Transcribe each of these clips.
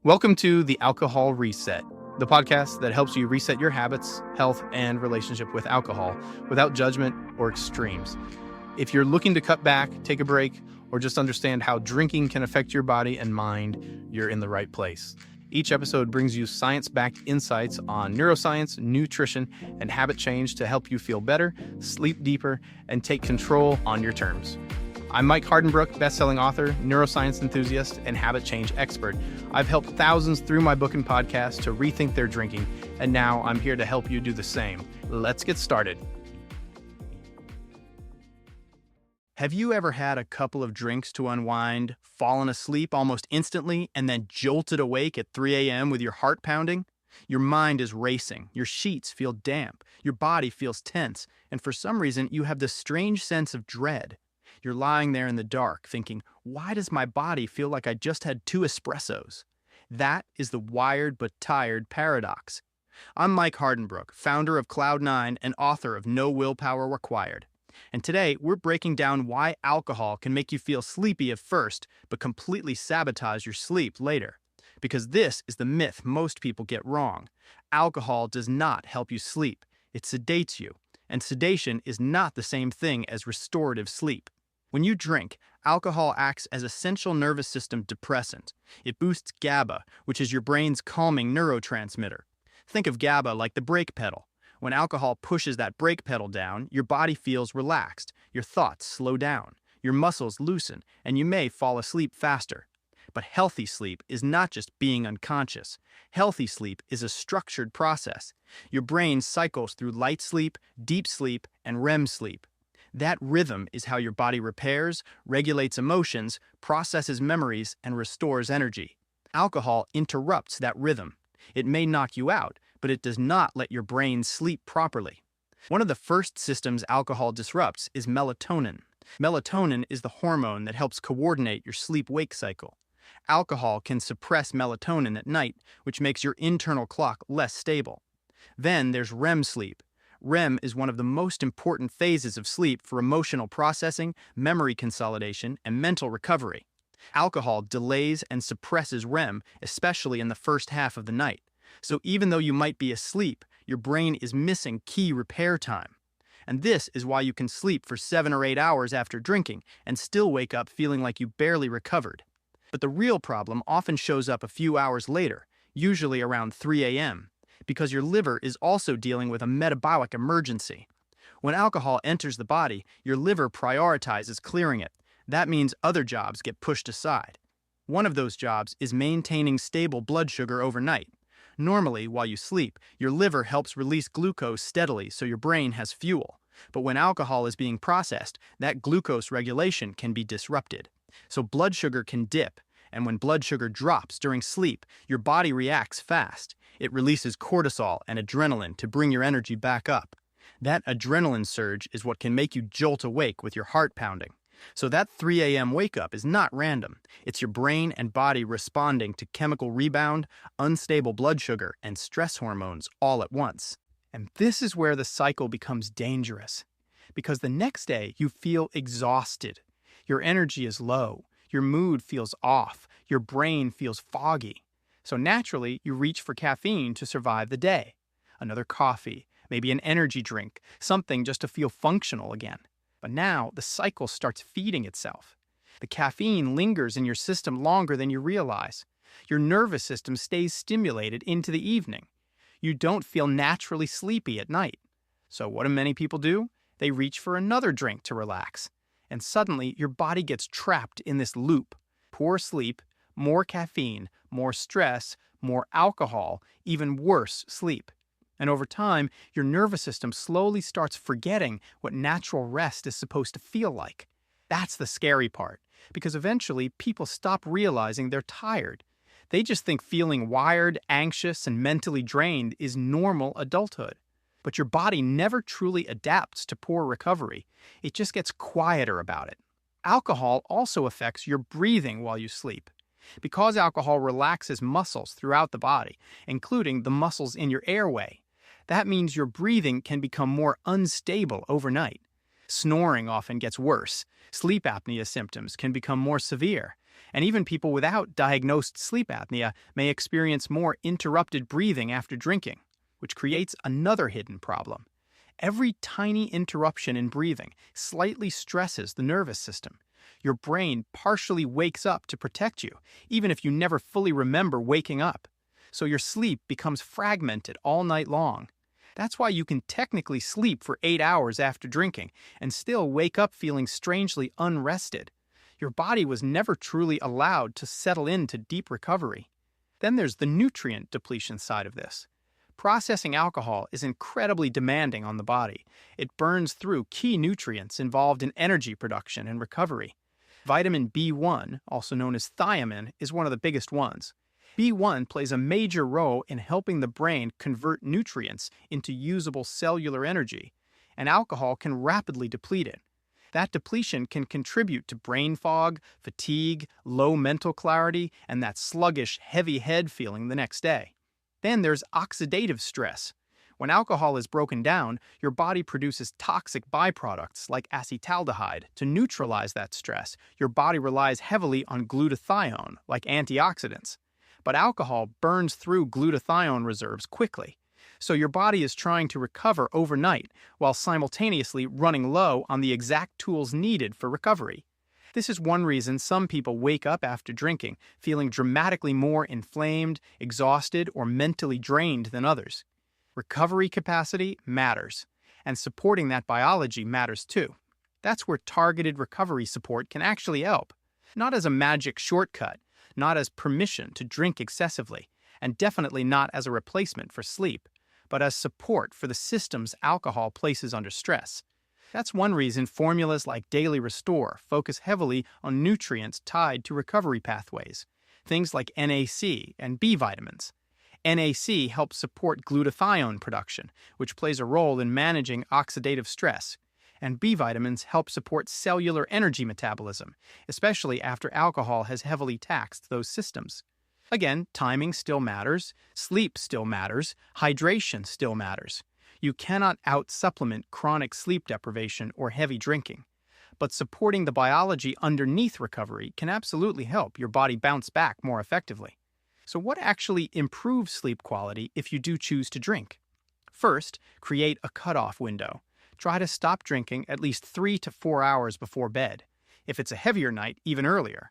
Welcome to the Alcohol Reset, the podcast that helps you reset your habits, health, and relationship with alcohol without judgment or extremes. If you're looking to cut back, take a break, or just understand how drinking can affect your body and mind, you're in the right place. Each episode brings you science-backed insights on neuroscience, nutrition, and habit change to help you feel better, sleep deeper, and take control on your terms. I'm Mike Hardenbrook, best-selling author, neuroscience enthusiast, and habit change expert. I've helped thousands through my book and podcast to rethink their drinking, and now I'm here to help you do the same. Let's get started. Have you ever had a couple of drinks to unwind, fallen asleep almost instantly, and then jolted awake at 3 a.m. with your heart pounding? Your mind is racing, your sheets feel damp, your body feels tense, and for some reason you have this strange sense of dread. You're lying there in the dark thinking, why does my body feel like I just had 2 espressos? That is the wired but tired paradox. I'm Mike Hardenbrook, founder of Cloud9 and author of No Willpower Required. And today we're breaking down why alcohol can make you feel sleepy at first, but completely sabotage your sleep later. Because this is the myth most people get wrong. Alcohol does not help you sleep. It sedates you. And sedation is not the same thing as restorative sleep. When you drink, alcohol acts as a central nervous system depressant. It boosts GABA, which is your brain's calming neurotransmitter. Think of GABA like the brake pedal. When alcohol pushes that brake pedal down, your body feels relaxed, your thoughts slow down, your muscles loosen, and you may fall asleep faster. But healthy sleep is not just being unconscious. Healthy sleep is a structured process. Your brain cycles through light sleep, deep sleep, and REM sleep. That rhythm is how your body repairs, regulates emotions, processes memories, and restores energy. Alcohol interrupts that rhythm. It may knock you out, but it does not let your brain sleep properly. One of the first systems alcohol disrupts is melatonin. Melatonin is the hormone that helps coordinate your sleep-wake cycle. Alcohol can suppress melatonin at night, which makes your internal clock less stable. Then there's REM sleep. REM is one of the most important phases of sleep for emotional processing, memory consolidation, and mental recovery. Alcohol delays and suppresses REM, especially in the first half of the night. So even though you might be asleep, your brain is missing key repair time. And this is why you can sleep for 7 or 8 hours after drinking and still wake up feeling like you barely recovered. But the real problem often shows up a few hours later, usually around 3 a.m., because your liver is also dealing with a metabolic emergency. When alcohol enters the body, your liver prioritizes clearing it. That means other jobs get pushed aside. One of those jobs is maintaining stable blood sugar overnight. Normally, while you sleep, your liver helps release glucose steadily so your brain has fuel. But when alcohol is being processed, that glucose regulation can be disrupted. So blood sugar can dip, and when blood sugar drops during sleep, your body reacts fast. It releases cortisol and adrenaline to bring your energy back up. That adrenaline surge is what can make you jolt awake with your heart pounding. So that 3 a.m. wake-up is not random. It's your brain and body responding to chemical rebound, unstable blood sugar, and stress hormones all at once. And this is where the cycle becomes dangerous. Because the next day, you feel exhausted. Your energy is low. Your mood feels off. Your brain feels foggy. So naturally, you reach for caffeine to survive the day. Another coffee, maybe an energy drink, something just to feel functional again. But now, the cycle starts feeding itself. The caffeine lingers in your system longer than you realize. Your nervous system stays stimulated into the evening. You don't feel naturally sleepy at night. So what do many people do? They reach for another drink to relax. And suddenly, your body gets trapped in this loop. Poor sleep, more caffeine, more stress, more alcohol, even worse sleep. And over time, your nervous system slowly starts forgetting what natural rest is supposed to feel like. That's the scary part, because eventually people stop realizing they're tired. They just think feeling wired, anxious, and mentally drained is normal adulthood. But your body never truly adapts to poor recovery. It just gets quieter about it. Alcohol also affects your breathing while you sleep. Because alcohol relaxes muscles throughout the body, including the muscles in your airway, that means your breathing can become more unstable overnight. Snoring often gets worse. Sleep apnea symptoms can become more severe. And even people without diagnosed sleep apnea may experience more interrupted breathing after drinking, which creates another hidden problem. Every tiny interruption in breathing slightly stresses the nervous system. Your brain partially wakes up to protect you, even if you never fully remember waking up. So your sleep becomes fragmented all night long. That's why you can technically sleep for 8 hours after drinking and still wake up feeling strangely unrested. Your body was never truly allowed to settle into deep recovery. Then there's the nutrient depletion side of this. Processing alcohol is incredibly demanding on the body. It burns through key nutrients involved in energy production and recovery. Vitamin B1, also known as thiamine, is one of the biggest ones. B1 plays a major role in helping the brain convert nutrients into usable cellular energy, and alcohol can rapidly deplete it. That depletion can contribute to brain fog, fatigue, low mental clarity, and that sluggish, heavy head feeling the next day. Then there's oxidative stress. When alcohol is broken down, your body produces toxic byproducts like acetaldehyde. To neutralize that stress, your body relies heavily on glutathione, like antioxidants. But alcohol burns through glutathione reserves quickly. So your body is trying to recover overnight while simultaneously running low on the exact tools needed for recovery. This is one reason some people wake up after drinking feeling dramatically more inflamed, exhausted, or mentally drained than others. Recovery capacity matters, and supporting that biology matters too. That's where targeted recovery support can actually help. Not as a magic shortcut, not as permission to drink excessively, and definitely not as a replacement for sleep, but as support for the systems alcohol places under stress. That's one reason formulas like Daily Restore focus heavily on nutrients tied to recovery pathways, things like NAC and B vitamins. NAC helps support glutathione production, which plays a role in managing oxidative stress, and B vitamins help support cellular energy metabolism, especially after alcohol has heavily taxed those systems. Again, timing still matters, sleep still matters, hydration still matters. You cannot out-supplement chronic sleep deprivation or heavy drinking. But supporting the biology underneath recovery can absolutely help your body bounce back more effectively. So what actually improves sleep quality if you do choose to drink? First, create a cutoff window. Try to stop drinking at least 3 to 4 hours before bed. If it's a heavier night, even earlier.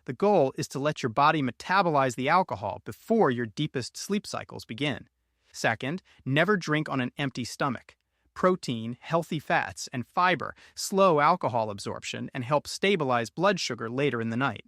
The goal is to let your body metabolize the alcohol before your deepest sleep cycles begin. Second, never drink on an empty stomach. Protein, healthy fats, and fiber slow alcohol absorption and help stabilize blood sugar later in the night.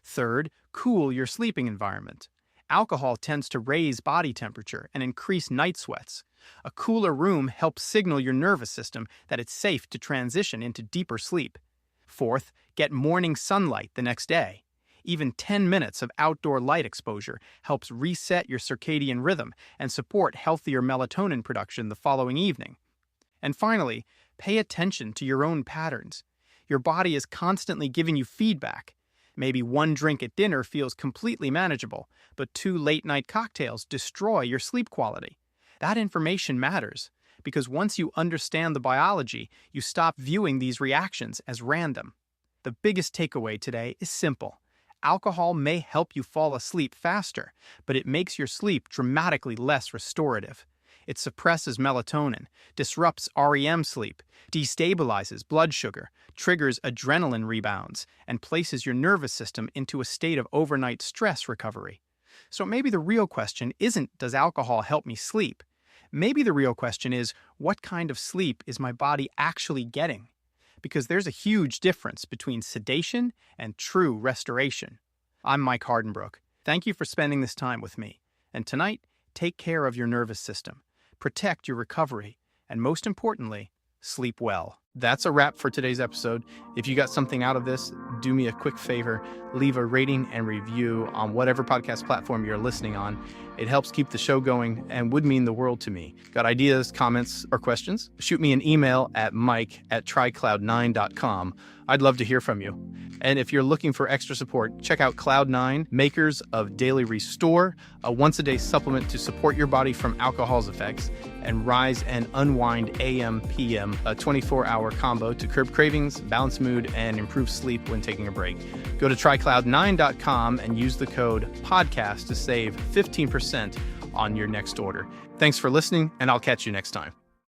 Third, cool your sleeping environment. Alcohol tends to raise body temperature and increase night sweats. A cooler room helps signal your nervous system that it's safe to transition into deeper sleep. Fourth, get morning sunlight the next day. Even 10 minutes of outdoor light exposure helps reset your circadian rhythm and support healthier melatonin production the following evening. And finally, pay attention to your own patterns. Your body is constantly giving you feedback. Maybe one drink at dinner feels completely manageable, but 2 late-night cocktails destroy your sleep quality. That information matters, because once you understand the biology, you stop viewing these reactions as random. The biggest takeaway today is simple. Alcohol may help you fall asleep faster, but it makes your sleep dramatically less restorative. It suppresses melatonin, disrupts REM sleep, destabilizes blood sugar, triggers adrenaline rebounds, and places your nervous system into a state of overnight stress recovery. So maybe the real question isn't, does alcohol help me sleep? Maybe the real question is, what kind of sleep is my body actually getting? Because there's a huge difference between sedation and true restoration. I'm Mike Hardenbrook. Thank you for spending this time with me. And tonight, take care of your nervous system, protect your recovery, and most importantly, sleep well. That's a wrap for today's episode. If you got something out of this, do me a quick favor, leave a rating and review on whatever podcast platform you're listening on. It helps keep the show going and would mean the world to me. Got ideas, comments, or questions? Shoot me an email at mike@trycloud9.com. I'd love to hear from you. And if you're looking for extra support, check out Cloud9, makers of Daily Restore, a once-a-day supplement to support your body from alcohol's effects, and Rise and Unwind AM/PM, a 24-hour hour combo to curb cravings, balance mood, and improve sleep when taking a break. Go to trycloud9.com and use the code PODCAST to save 15% on your next order. Thanks for listening, and I'll catch you next time.